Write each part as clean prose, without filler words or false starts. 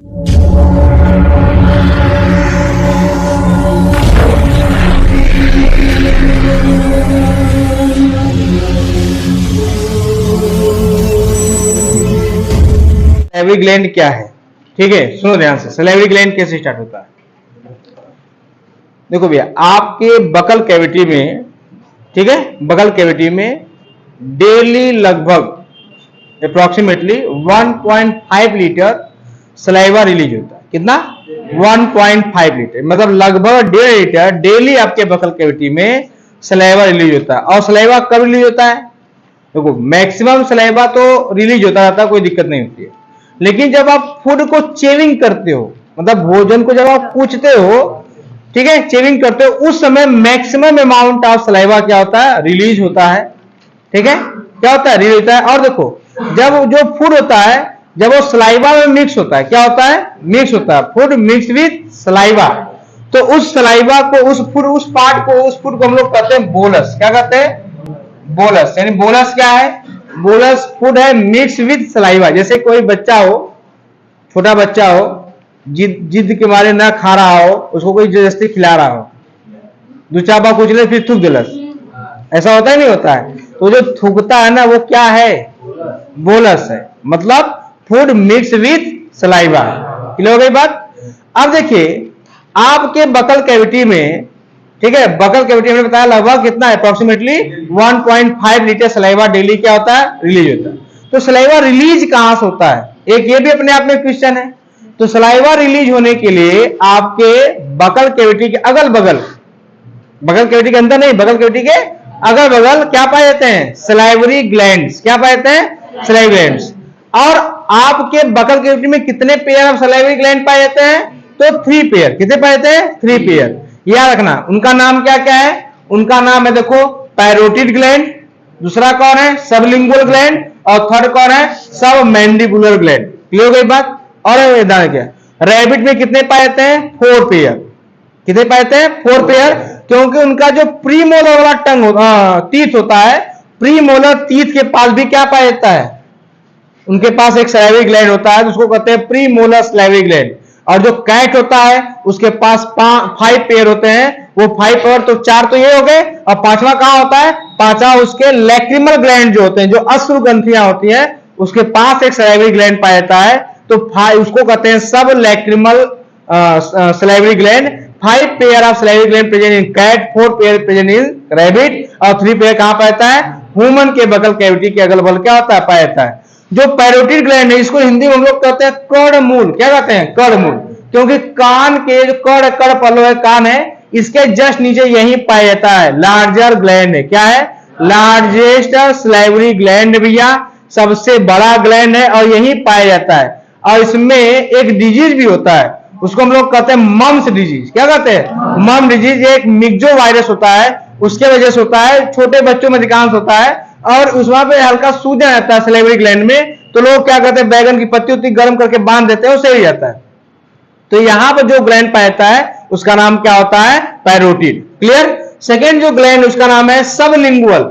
Salivary gland क्या है? ठीक है, सुनो ध्यान से। सलाइवरी ग्लैंड कैसे स्टार्ट होता है? देखो भैया, आपके बकल कैविटी में, ठीक है, बकल कैविटी में डेली लगभग अप्रोक्सीमेटली 1.5 लीटर सलाइवा रिलीज होता है। कितना? 1.5 लीटर, मतलब लगभग 1.5 लीटर डेली आपके बकल कैविटी में सलाइवा रिलीज होता है। और सलाइवा कब रिलीज होता है? देखो, मैक्सिमम सलाइवा तो रिलीज होता रहता है, कोई दिक्कत नहीं होती है। लेकिन जब आप फूड को चेविंग करते हो, मतलब भोजन को जब आप पूछते हो, ठीक है, चेविंग करते हो, उस समय मैक्सिमम अमाउंट ऑफ सलाइवा क्या होता है? रिलीज होता है। ठीक है, क्या होता है? रिलीज होता है। और देखो, जब जो फूड होता है, जब वो सलाइवा में मिक्स होता है, क्या होता है? मिक्स होता है। फूड मिक्स विथ सलाइवा, तो उस सलाइवा को, उस पार्ट को, उस फूड को हम लोग कहते हैं बोलस। क्या कहते हैं? बोलस। यानी बोलस क्या है? बोलस फूड है मिक्स विथ सलाइवा। जैसे कोई बच्चा हो, छोटा बच्चा हो, जिद के मारे ना खा रहा हो, उसको कोई जबरदस्ती खिला रहा हो, दो चाबा कुछ ले फिर थूक दिलस, ऐसा होता है नहीं होता है? तो जो थूकता है ना, वो क्या है? बोलस है। मतलब food mix with saliva. Clear हो गई बात? अब देखिए, आपके बकल कैविटी में, ठीक है, बकल कैविटी में बताया लगभग कितना है? अप्रोक्सीमेटली 1.5 लीटर सलाइवा डेली क्या होता है? रिलीज होता है। तो सलाइवा रिलीज कहां से होता है? एक ये भी अपने आप में क्वेश्चन है। तो सलाइवा रिलीज होने के लिए आपके बकल कैविटी के अगल बगल, बकल कैविटी के अंदर नहीं, बकल कैविटी के अगल बगल क्या पाए जाते हैं? Salivary glands. क्या पाए जाते हैं? Salivary glands. और आपके बकल कैविटी में कितने पेयर ऑफ सलाइवरी ग्लैंड पाए जाते हैं? तो 3 पेयर। कितने पाए जाते हैं? 3 पेयर। याद रखना, उनका नाम क्या क्या है? उनका नाम है, देखो, पैरोटिड ग्लैंड, दूसरा कौन है? सबलिंगुअल ग्लैंड, और थर्ड कौन है? सब मैंडिबुलर ग्लैंड। क्लियर हो गई बात? और क्या, रैबिट में कितने पाए जाते हैं? 4 पेयर। कितने पाए जाते हैं? 4 पेयर। क्योंकि उनका जो प्रीमोलर वाला टीथ होता है, प्रीमोलर टीथ के पास भी क्या पाया जाता है? उनके पास एक सलाइवरी ग्लैंड होता है, उसको कहते हैं प्रीमोलर सलाइवरी ग्लैंड। और जो कैट होता है, उसके पास 5 पेयर होते हैं। वो 5 पेयर, तो 4 तो ये हो गए, और 5वां कहां होता है? 5वां उसके लैक्रिमल ग्लैंड जो होते हैं, जो अश्रु ग्रंथियां होती हैं, उसके पास एक सलाइवरी ग्लैंड पाया जाता है। तो उसको कहते हैं सब lacrimal salivary gland. 5 pair of salivary gland present in cat, 4 pair present in rabbit, और 3 पेयर कहां पाया जाता है? ह्यूमन के बकल कैविटी के अगल बगल क्या होता है? पाया जाता है। जो पैरोटिड ग्लैंड है, इसको हिंदी में हम लोग कहते हैं कर्णमूल। क्या कहते हैं? कर्णमूल। क्योंकि कान के जो कड़ पल्लो है, कान है, इसके जस्ट नीचे यही पाया जाता है लार्जर ग्लैंड है। क्या है? लार्जेस्ट सलाइवरी ग्लैंड भैया, सबसे बड़ा ग्लैंड है, और यही पाया जाता है। और इसमें एक डिजीज भी होता है, उसको हम लोग कहते हैं मम्स डिजीज। क्या कहते हैं? मम डिजीज। एक मिक्जो वायरस होता है, उसके वजह से होता है, छोटे बच्चों में अधिकांश होता है, और उस वहां पे हल्का सूजन रहता है सलाइवरी ग्लैंड में। तो लोग क्या करते हैं? बैगन की पत्ती उत्ती गर्म करके बांध देते हैं, उससे ही जाता है। तो यहां पर जो ग्लैंड पाया जाता है, उसका नाम क्या होता है? पैरोटिड। क्लियर? सेकेंड जो ग्लैंड, उसका नाम है sublingual.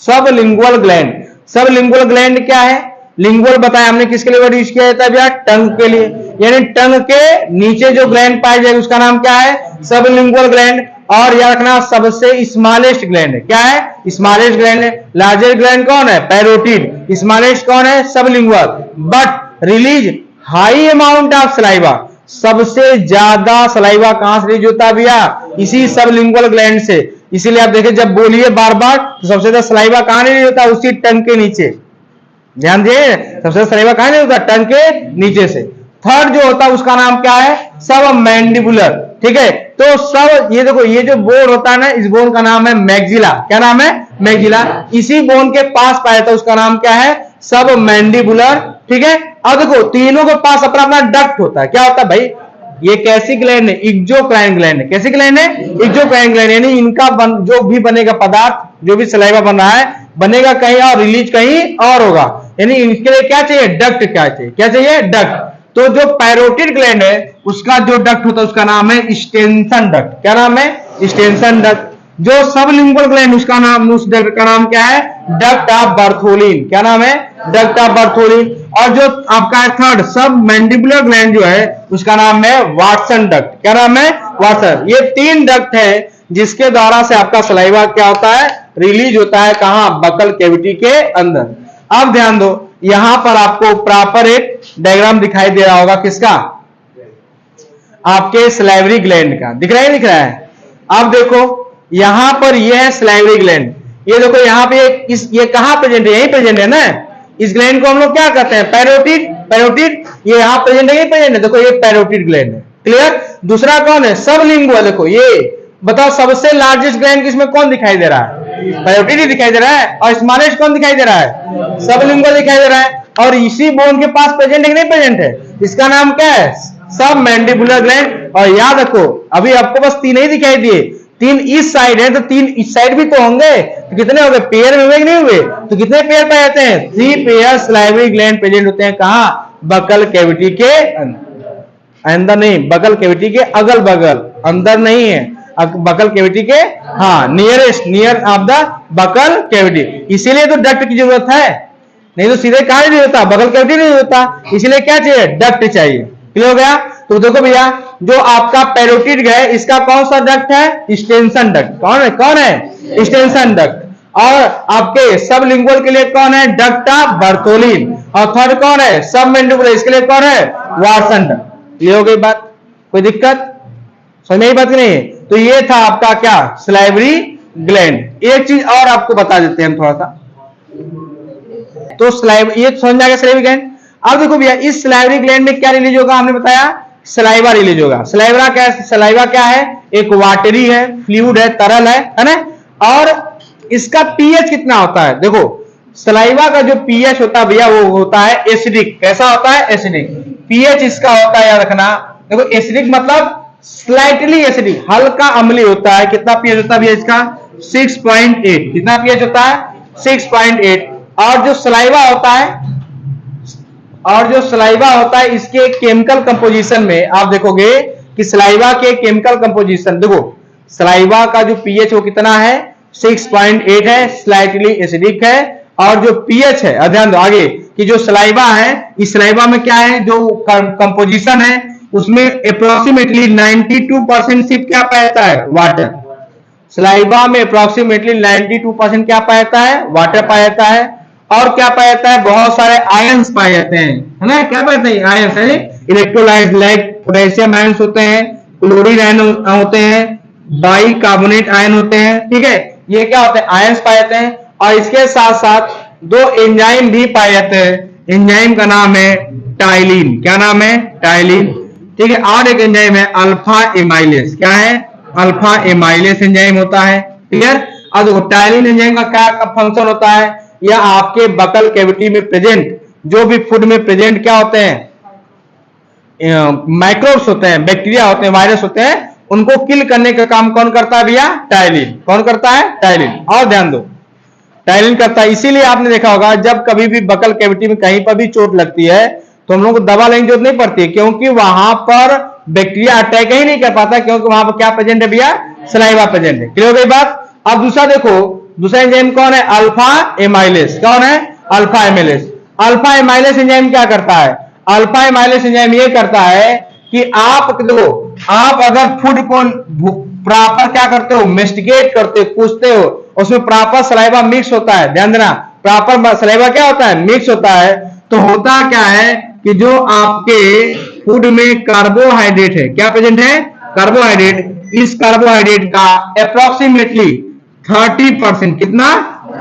Sublingual gland. Sublingual gland क्या है? लिंगुअल बताया हमने, किसके लिए यूज किया जाता है भैया? टंग के लिए। यानी टंग के नीचे जो ग्लैंड पाया जाएगा, उसका नाम क्या है? Sublingual gland. और याद रखना, सबसे स्मॉलेस्ट ग्लैंड है। क्या है? स्मॉलेस्ट ग्लैंड है। लार्जेस्ट ग्लैंड कौन है? पैरोटिड। स्मॉलेस्ट कौन है? Sublingual. But release high amount of saliva. सबसे ज्यादा सलाइवा कहां से रिलीज होता है भैया? इसी सबलिंगुअल ग्लैंड से। इसीलिए आप देखिए, जब बोलिए बार बार, तो सबसे ज्यादा सलाइवा कहां रिलीज होता है? उसी टंग के नीचे। ध्यान दिए, सबसे ज्यादा सलाइवा कहां रिलीज होता है? टंग के नीचे से। थर्ड जो होता है, उसका नाम क्या है? सब मैंडिबुलर। ठीक है, तो सब, ये देखो, ये जो बोन होता है ना, इस बोन का नाम है मैक्सिला। क्या नाम है? मैक्सिला। इसी बोन के पास पाया था, उसका नाम क्या है? सब मैंडिबुलर। ठीक है, अब देखो, तीनों के पास अपना अपना डक्ट होता है। क्या होता है भाई? ये कैसी ग्लैंड है? एक्सोक्राइन ग्लैंड है। कैसी ग्लैंड है? Exocrine gland. यानी इनका जो भी बनेगा पदार्थ, जो भी सलाइवा बन रहा है, बनेगा कहीं और, रिलीज कहीं और होगा। यानी इनके लिए क्या चाहिए? डक्ट। क्या चाहिए? क्या चाहिए? डक्ट। तो जो पैरोटिड ग्लैंड है, उसका जो डक्ट होता है, उसका नाम है स्टेंसन डक्ट। क्या नाम है? Stensen duct. जो सबलिंगुअल ग्लैंड उसका नाम, उस डक्ट का नाम क्या है? Duct of Bartholin. क्या नाम है? Duct of Bartholin. और जो आपका थर्ड सब मैंडिबुलर ग्लैंड जो है उसका नाम है वाटसन डक्ट। क्या नाम है? वाटसन। ये 3 डक्ट है जिसके द्वारा से आपका सलाइवा क्या होता है? रिलीज होता है। कहां? बकल कैविटी के अंदर। अब ध्यान दो, यहां पर आपको प्रॉपर एक डायग्राम दिखाई दे रहा होगा। किसका? आपके सलाइवरी ग्लैंड का। दिख रहा है? दिख रहा है। अब देखो यहां पर यह है सलाइवरी ग्लैंड। ये देखो यहां पे ये कहां प्रेजेंट है? यही प्रेजेंट है ना। इस ग्लैंड को हम लोग क्या कहते हैं? पैरोटिड। पैरोटिड ये यहां प्रेजेंट है, ये प्रेजेंट है। देखो ये पैरोटिड ग्लैंड है। क्लियर? दूसरा कौन है? सबलिंगुअल। देखो ये बताओ सबसे लार्जेस्ट ग्लैंड किसमें कौन दिखाई दे रहा है? पैरोटिड ही दिखाई दे रहा है। और स्मॉलेस्ट कौन दिखाई दे रहा है? सबलिंगुअल दिखाई दे रहा है। और इसी बोन के पास प्रेजेंट है कि नहीं प्रेजेंट है? इसका नाम क्या है? सब मैंडिबुलर ग्लैंड। और याद रखो अभी आपको बस 3 ही दिखाई दिए। 3 इस साइड है तो 3 इस साइड भी तो होंगे। तो कितने हो गए? पेयर में हुए कि नहीं हुए? तो कितने पेयर पाए जाते हैं? 3 पेयर सलाइवरी ग्लैंड प्रेजेंट होते हैं। कहां? बकल कैविटी के अंदर नहीं, बकल कैविटी के अगल बगल। अंदर नहीं है, बकल कैविटी के nearest, near of the buccal cavity. इसीलिए तो डक्ट की जरूरत है, नहीं तो सीधे कहां नहीं होता? बकल कैविटी नहीं होता। इसीलिए क्या चाहिए? डक्ट चाहिए। क्लियर हो गया? तो देखो भैया जो आपका पैरोटिड है इसका कौन सा डक्ट है? Extension duct. कौन है? कौन है? Extension duct. और आपके सबलिंगुअल के लिए कौन है? Duct of Bartholin. और थर्ड कौन है? सब मैंडिबुलर, इसके लिए कौन है? Watson duct. क्लियर हो गई बात? कोई दिक्कत समझ में? बात नहीं है। तो ये था आपका क्या? Salivary gland. एक चीज और आपको बता देते हैं हम थोड़ा सा। तो ये समझ में आ गया सलाइवरी ग्लैंड। अब देखो भैया इस सलाइवरी ग्लैंड में क्या रिलीज होगा? हमने बताया सलाइवा रिलीज होगा। सलाइवा क्या है? सलाइवा क्या है? एक वाटरी है, फ्लूइड है, तरल है ना। और इसका पीएच कितना होता है? देखो सलाइवा का जो पीएच होता है भैया वो होता है एसिडिक। कैसा होता है? एसिडिक। पीएच इसका होता है, याद रखना। देखो एसिडिक मतलब स्लाइटली एसिडिक, हल्का अम्लीय होता है। कितना पीएच होता है भैया इसका? 6.8। कितना पीएच होता है? 6.8। और जो सलाइवा होता है इसके केमिकल कंपोजिशन में आप देखोगे कि सलाइवा के केमिकल कंपोजिशन, देखो सलाइवा का जो पीएच वो कितना है? 6.8 है, स्लाइटली एसिडिक है। और जो पीएच है, ध्यान दो आगे कि जो सलाइवा है, इस सलाइवा में क्या है? जो कंपोजिशन है उसमें अप्रोक्सीमेटली 92% सिर्फ क्या पाया जाता है? वाटर। सलाइवा में अप्रोक्सीमेटली 92% क्या पाया जाता है? वाटर पाया जाता है। और क्या पाया जाता है? बहुत सारे आयंस पाए जाते हैं, है ना। क्या पाए जाते हैं? आयंस है, इलेक्ट्रोलाइट लाइक पोटेशियम आयंस होते हैं, क्लोरीन आयन होते हैं, बाइकार्बोनेट आयन होते हैं। ठीक है, ये क्या होते हैं? आयंस पाए जाते हैं। और इसके साथ साथ 2 एंजाइम भी पाए जाते हैं। एंजाइम का नाम है टाइलिन। क्या नाम है? टाइलिन। ठीक है, और एक एंजाइम है अल्फा एमाइलेस। क्या है? अल्फा एमाइलेस एंजाइम होता है। क्लियर? अब देखो टाइलिन एंजाइम का क्या फंक्शन होता है? या आपके बकल कैविटी में प्रेजेंट जो भी फूड में प्रेजेंट क्या होते हैं? माइक्रोब्स होते हैं, बैक्टीरिया होते हैं, वायरस होते हैं, उनको किल करने का काम कौन करता है भैया? टाइलिन। कौन करता है? टाइलिन। और ध्यान दो टाइलिन करता है। इसीलिए आपने देखा होगा जब कभी भी बकल कैविटी में कहीं पर भी चोट लगती है तो हम लोग को दवा लेने की जरूरत नहीं पड़ती, क्योंकि वहां पर बैक्टीरिया अटैक ही नहीं कर पाता, क्योंकि वहां पर क्या प्रेजेंट है भैया? सलाइवा प्रेजेंट है। क्लियर हो गई बात? अब दूसरा देखो, दूसरा एंजाइम कौन है? Alpha amylase. कौन है? Alpha amylase. Alpha amylase enzyme क्या करता है? अल्फा एमाइलेस एंजाइम ये करता है कि आप देखो, आप अगर फूड को प्रॉपर क्या करते हो? मेस्टिकेट करते हो, पूछते हो, उसमें प्रॉपर सलाइवा मिक्स होता है। ध्यान देना, प्रॉपर सलाइवा क्या होता है? मिक्स होता है। तो होता क्या है कि जो आपके फूड में कार्बोहाइड्रेट है, क्या प्रेजेंट है? कार्बोहाइड्रेट। इस कार्बोहाइड्रेट का अप्रोक्सीमेटली 30%, कितना?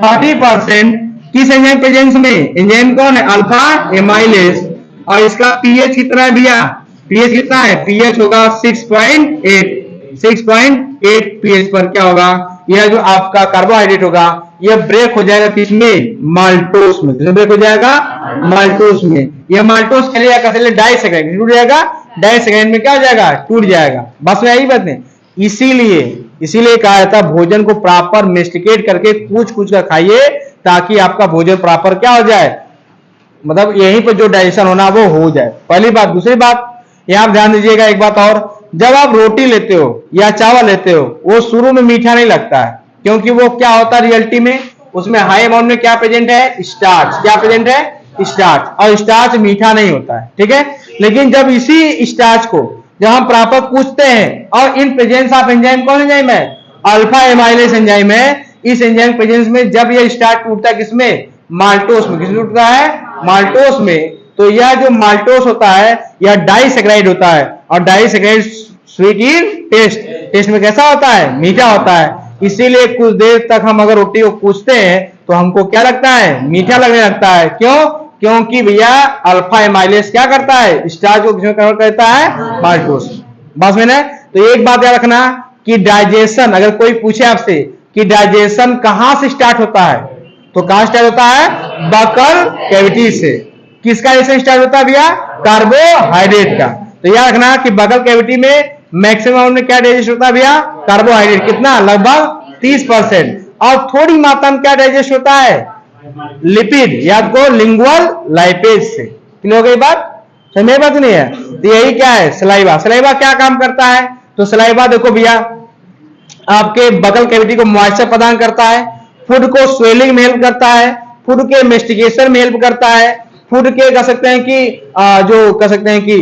30% किस एंजाइम प्रेजेंस में? एंजाइम कौन है? Alpha amylase. और इसका पीएच कितना है भैया? पीएच कितना है? पीएच होगा 6.8। 6.8 पीएच पर क्या होगा? यह जो आपका कार्बोहाइड्रेट होगा यह ब्रेक हो जाएगा किसमें? माल्टोस में। किसमें ब्रेक हो जाएगा? माल्टोस में। यह माल्टोस चलेगा कैसे? डाई सेकेंड टूट जाएगा। डाई सेकेंड में क्या हो जाएगा? टूट जाएगा। बस में यही बात नहीं। इसीलिए कहा जाता है भोजन को प्रॉपर मेस्टिकेट करके कूच कर खाइए, ताकि आपका भोजन प्रॉपर क्या हो जाए? मतलब यहीं पर जो डाइजेशन होना वो हो जाए। पहली बात। दूसरी बात यहां ध्यान दीजिएगा एक बात और, जब आप रोटी लेते हो या चावल लेते हो वो शुरू में मीठा नहीं लगता है, क्योंकि वो क्या होता है रियलिटी में उसमें हाई अमाउंट में क्या प्रेजेंट है, स्टार्च। क्या प्रेजेंट है, स्टार्च। और स्टार्च मीठा नहीं होता है, ठीक है। लेकिन जब इसी स्टार्च को जब हम प्रॉपर पूछते हैं और इन प्रेजेंस ऑफ एंजाइम, कौन एंजाइम है, अल्फा एमाइलेज एंजाइम है, इस एंजाइम प्रेजेंस में जब ये स्टार्च टूटता है किसमें, माल्टोस में। किसमें टूटता है, माल्टोस में। तो यह जो माल्टोस होता है यह डाइसैकेराइड होता है, और disaccharide sweet in taste, taste में कैसा होता है, मीठा होता है। इसीलिए कुछ देर तक हम अगर रोटी को पूछते हैं तो हमको क्या लगता है, मीठा लगने लगता है। क्यों, क्योंकि भैया अल्फा एमाइलेज क्या करता है, स्टार्च को किसमें कन्वर्ट करता है, माल्टोस। बस में ना। तो एक बात याद रखना कि डाइजेशन, अगर कोई पूछे आपसे कि डाइजेशन कहां से स्टार्ट होता है, तो कहां स्टार्ट होता है, बकल कैविटी से। किसका डाइजेशन स्टार्ट होता है भैया, कार्बोहाइड्रेट का। तो याद रखना कि बकल कैविटी में मैक्सिमम में क्या डाइजेस्ट होता है भैया, कार्बोहाइड्रेट। कितना, लगभग 30%। और थोड़ी मात्रा में क्या डाइजेस्ट होता है, लिपिड, याद को लिंगुअल लाइपेज से। क्लियर हो गई बात, समझ बात नहीं है। तो यही क्या है, सलाइवा। सलाइवा क्या काम करता है, तो सलाइवा देखो भैया आपके बकल कैविटी को मॉइस्चर प्रदान करता है, फूड को स्वेलिंग में हेल्प करता है, फूड के मेस्टिकेशन में हेल्प करता है, फूड के कह सकते हैं कि जो कह सकते हैं कि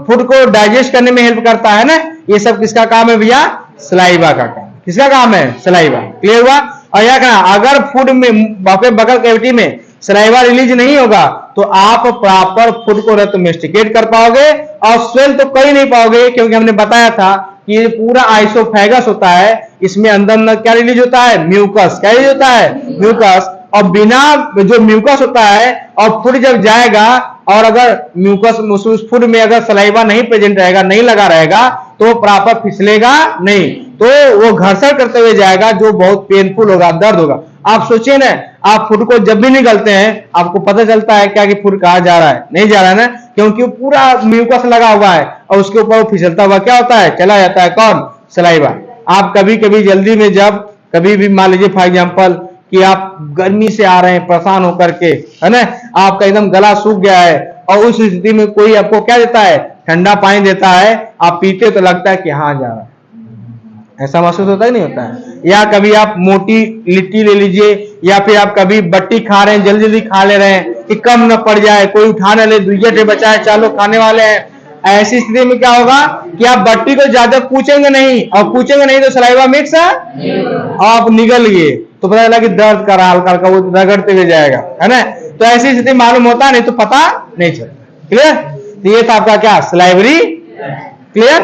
फूड को डाइजेस्ट करने में हेल्प करता है ना। ये सब किसका काम है भैया, सलाइवा का काम। किसका काम है, सलाइवा। क्लियर हुआ। और यह कहना अगर फूड में बकल कैविटी में सलाइवा रिलीज नहीं होगा तो आप प्रॉपर फूड को न तो मेस्टिकेट कर पाओगे और स्वेल तो कर ही नहीं पाओगे, क्योंकि हमने बताया था कि ये पूरा आइसोफेगस होता है, इसमें अंदर न क्या रिलीज होता है, म्यूकस। क्या रिलीज होता है, म्यूकस। और बिना जो म्यूकस होता है और फूड जब जाएगा और अगर म्यूकस उस फूड में अगर सलाइवा नहीं प्रेजेंट रहेगा, नहीं लगा रहेगा, तो प्रॉपर फिसलेगा नहीं, तो वो घर्षण करते हुए जाएगा जो बहुत पेनफुल होगा, दर्द होगा। आप सोचिए ना, आप फूड को जब भी निकलते हैं आपको पता चलता है क्या कि फूड कहाँ जा रहा है, नहीं जा रहा है ना, क्योंकि पूरा म्यूकस लगा हुआ है और उसके ऊपर वो फिसलता हुआ क्या होता है, चला जाता है, कौन, सलाइवा। आप कभी कभी जल्दी में जब कभी भी मान लीजिए फॉर एग्जाम्पल कि आप गर्मी से आ रहे हैं परेशान होकर के, है ना, आपका एकदम गला सूख गया है और उस स्थिति में कोई आपको क्या देता है, ठंडा पानी देता है, आप पीते तो लगता है कि हाँ जा रहा है, ऐसा महसूस होता ही नहीं होता है। या कभी आप मोटी लिट्टी ले लीजिए, या फिर आप कभी बट्टी खा रहे हैं, जल्दी जल्दी खा ले रहे हैं कि कम न पड़ जाए, कोई उठा न ले, दुइये बचाए, चालो खाने वाले हैं। ऐसी स्थिति में क्या होगा कि आप बट्टी को ज्यादा पूछेंगे नहीं, और पूछेंगे नहीं तो सलाइवा मिक्स है, आप निगल गए तो पता चला कि दर्द कर रहा हल्का हल्का, वो रगड़ते हुए जाएगा, है ना। तो ऐसी स्थिति मालूम होता नहीं तो पता नहीं चलता। क्लियर। तो ये था आपका क्या, सलाइवरी। क्लियर।